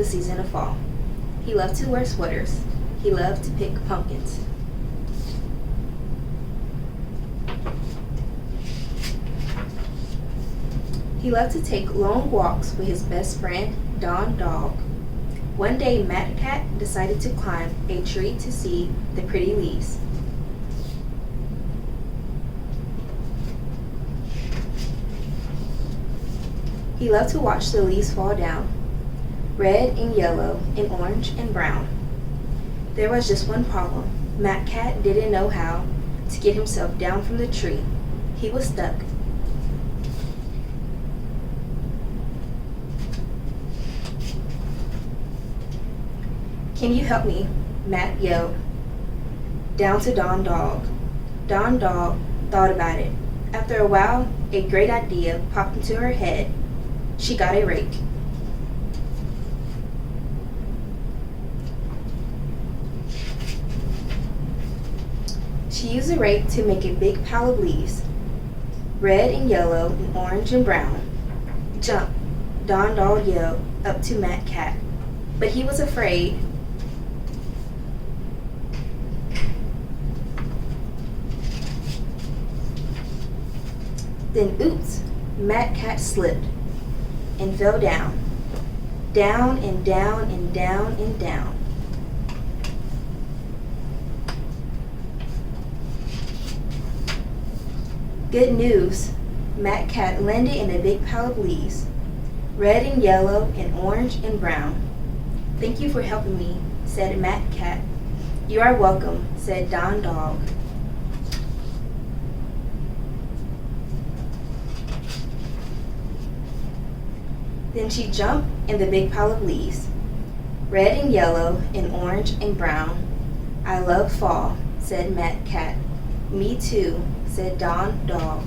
season of fall. He loved to wear sweaters. He loved to pick pumpkins. He loved to take long walks with his best friend, Don Dog. One day, Matt Cat decided to climb a tree to see the pretty leaves. He loved to watch the leaves fall down, red and yellow and orange and brown. There was just one problem. Matt Cat didn't know how to get himself down from the tree. He was stuck. "Can you help me?" Matt yelled down to Don Dog. Don Dog thought about it. After a while, a great idea popped into her head. She got a rake. She used the rake to make a big pile of leaves, red and yellow and orange and brown. "Jump!" Don Dog yelled up to Matt Cat, but he was afraid. Then, oops, Matt Cat slipped and fell down, down and down and down and down. Good news, Matt Cat landed in a big pile of leaves, red and yellow and orange and brown. "Thank you for helping me," said Matt Cat. "You are welcome," said Don Dog. Then she jumped in the big pile of leaves, red and yellow and orange and brown. "I love fall," said Matt Cat. "Me too," said Don Dog.